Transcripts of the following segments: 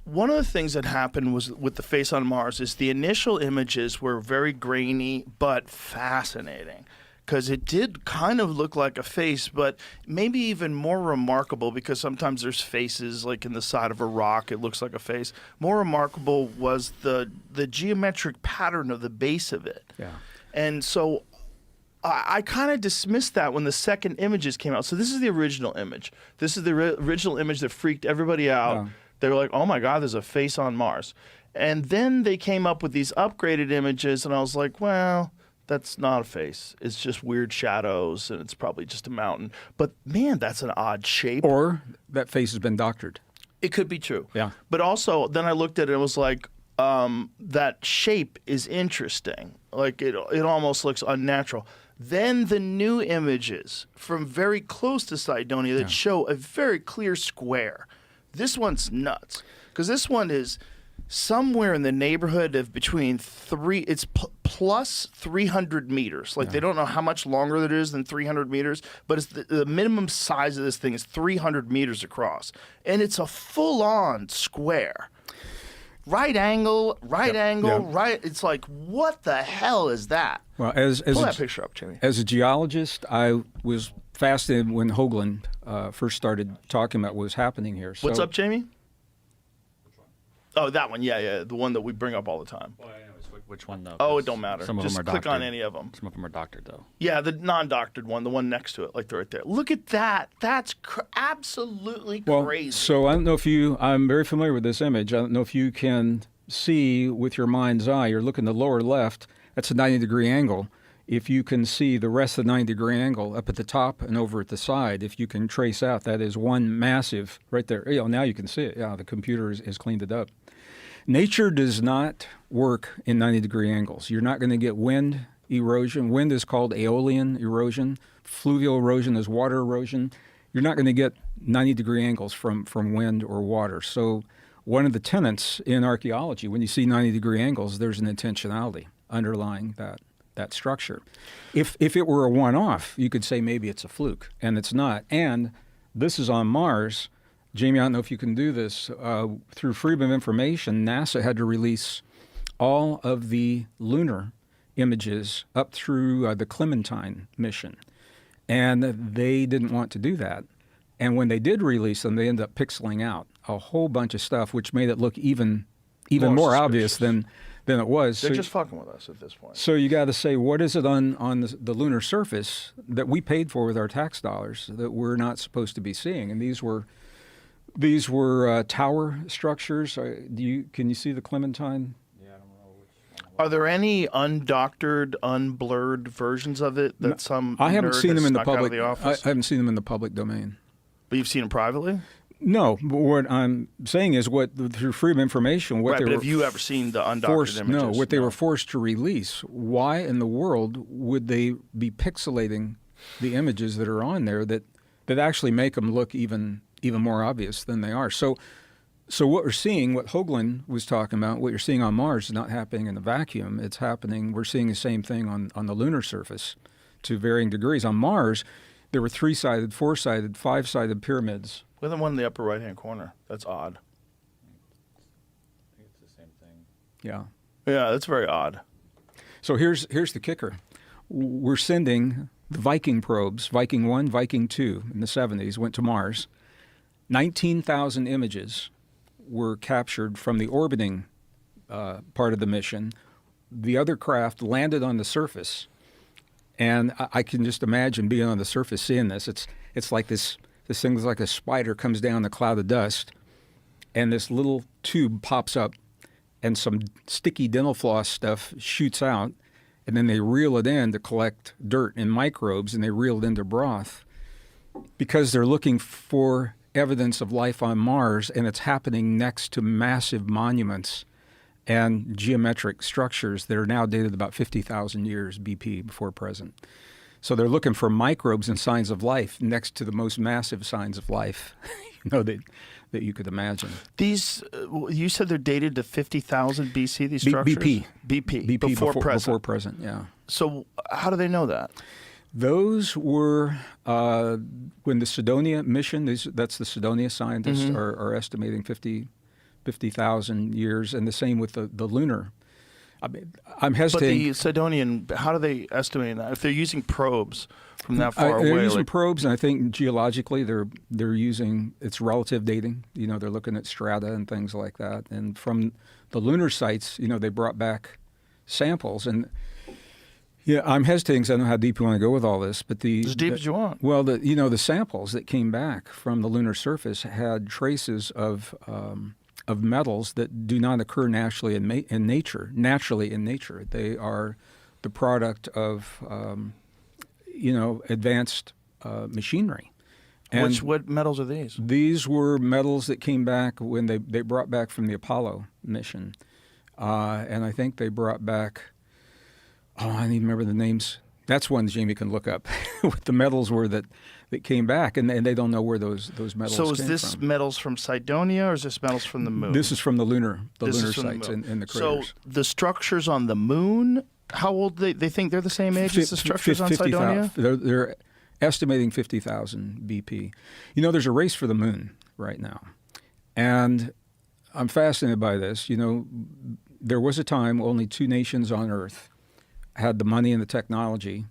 one of the things that happened was with the face on Mars is the initial images were very grainy but fascinating, because it did kind of look like a face, but maybe even more remarkable, because sometimes there's faces like in the side of a rock, it looks like a face. More remarkable was the geometric pattern of the base of it. Yeah. And so I kind of dismissed that when the second images came out. So this is the original image. This is the original image that freaked everybody out. Yeah. They were like, oh my God, there's a face on Mars. And then they came up with these upgraded images, and I was like, well, that's not a face. It's just weird shadows, and it's probably just a mountain. But man, that's an odd shape. Or that face has been doctored. It could be true. Yeah. But also, then I looked at it and was like, that shape is interesting. Like it almost looks unnatural. Then the new images from very close to Cydonia that show a very clear square. This one's nuts, because this one is somewhere in the neighborhood of between plus 300 meters. Like they don't know how much longer it is than 300 meters, but it's the minimum size of this thing is 300 meters across. And it's a full-on square. Right angle, right. It's like, what the hell is that? Well, pull that picture up, Jimmy. As a geologist, I was fascinated when Hoagland first started talking about what was happening here. So, what's up, Jamie? Oh, that one. Yeah, the one that we bring up all the time. Well, anyways, which one though? Oh, it don't matter. Some of Just them are click doctored. on any of them. Some of them are doctored though. Yeah, the non-doctored one, the one next to it, like right there. Look at that. That's absolutely crazy. So I don't know if I'm very familiar with this image. I don't know if you can see with your mind's eye. You're looking the lower left. That's a 90-degree angle. If you can see the rest of the 90-degree angle up at the top and over at the side, if you can trace out, that is one massive right there. Now you can see it. Yeah, the computer has cleaned it up. Nature does not work in 90-degree angles. You're not going to get wind erosion. Wind is called aeolian erosion. Fluvial erosion is water erosion. You're not going to get 90-degree angles from wind or water. So one of the tenets in archaeology, when you see 90-degree angles, there's an intentionality underlying that structure. If it were a one-off, you could say maybe it's a fluke, and it's not. And this is on Mars. Jamie, I don't know if you can do this. Through Freedom of Information, NASA had to release all of the lunar images up through the Clementine mission, and they didn't want to do that. And when they did release them, they ended up pixeling out a whole bunch of stuff, which made it look even more obvious than it was. They're just fucking with us at this point. So you got to say, what is it on the lunar surface that we paid for with our tax dollars that we're not supposed to be seeing? And these were tower structures. Can you see the Clementine? Yeah, I don't know which one. Are there any undoctored, unblurred versions of it that some I haven't nerd seen them has in the snuck out of public. the office? I haven't seen them in the public domain. But you've seen them privately? No, but what I'm saying is through Freedom of Information, Right, but have you ever seen the undoctored forced, images? No, what they were forced to release. Why in the world would they be pixelating the images that are on there that actually make them look even more obvious than they are? So what we're seeing, what Hoagland was talking about, what you're seeing on Mars is not happening in a vacuum. It's happening. We're seeing the same thing on the lunar surface to varying degrees. On Mars, there were 3-sided, 4-sided, 5-sided pyramids. Look at the one in the upper right-hand corner. That's odd. I think it's the same thing. Yeah. Yeah, that's very odd. So here's the kicker. We're sending the Viking probes, Viking 1, Viking 2 in the 70s, went to Mars. 19,000 images were captured from the orbiting part of the mission. The other craft landed on the surface, and I can just imagine being on the surface seeing this. It's like this thing is like a spider comes down a cloud of dust, and this little tube pops up, and some sticky dental floss stuff shoots out, and then they reel it in to collect dirt and microbes, and they reel it into broth because they're looking for evidence of life on Mars, and it's happening next to massive monuments and geometric structures that are now dated about 50,000 years BP, before present. So they're looking for microbes and signs of life next to the most massive signs of life that you could imagine. These, you said they're dated to 50,000 BC, these structures? BP, before present. Before present, yeah. So how do they know that? Those were when the Cydonia mission, that's the Cydonia scientists are estimating 50,000 years, and the same with the lunar. I mean, I'm But hesitating. the Sidonian, how do they estimate that? If they're using probes from that far They're away, using like, probes, and I think geologically they're using it's relative dating. You know, they're looking at strata and things like that. And from the lunar sites, you know, they brought back samples. And yeah, I'm hesitating because I don't know how deep you want to go with all this. But as deep as you want. well, the samples that came back from the lunar surface had traces of metals that do not occur naturally in nature. Naturally in nature, they are the product of advanced machinery. And What metals are these? these were metals that came back when they brought back from the Apollo mission, and I think they brought back. Oh, I need to remember the names. That's one Jamie can look up. What the metals were that came back, and they don't know where those metals So came is this from. metals from Cydonia, or is this metals from the moon? This is from the lunar This is from the sites moon. in the craters. So the structures on the moon, how old they think they're the same age as the structures on 50,000 Cydonia? They're estimating 50,000 BP. You know, there's a race for the moon right now, and I'm fascinated by this. You know, there was a time only 2 nations on Earth had the money and the technology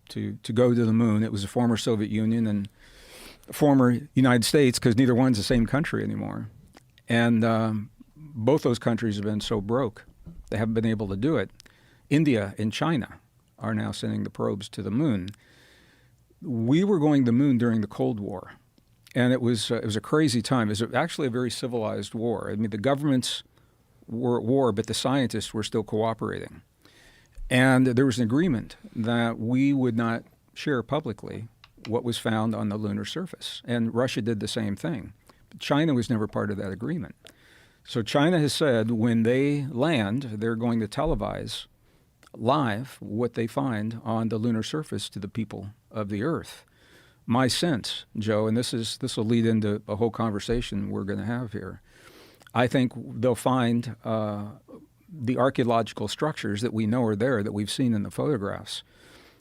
to go to the moon. It was the former Soviet Union and the former United States, because neither one's the same country anymore. And both those countries have been so broke, they haven't been able to do it. India and China are now sending the probes to the moon. We were going to the moon during the Cold War, and it was a crazy time. It was actually a very civilized war. I mean, the governments were at war, but the scientists were still cooperating. And there was an agreement that we would not share publicly what was found on the lunar surface. And Russia did the same thing. But China was never part of that agreement. So China has said when they land, they're going to televise live what they find on the lunar surface to the people of the Earth. My sense, Joe, and this will lead into a whole conversation we're going to have here, I think they'll find the archaeological structures that we know are there, that we've seen in the photographs,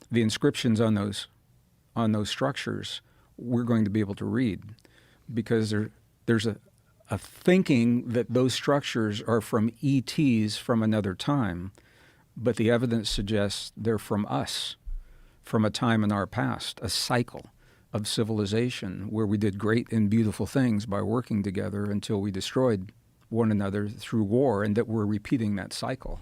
the inscriptions on those structures, we're going to be able to read, because there's a thinking that those structures are from ETs from another time, but the evidence suggests they're from us, from a time in our past, a cycle of civilization where we did great and beautiful things by working together until we destroyed one another through war, and that we're repeating that cycle.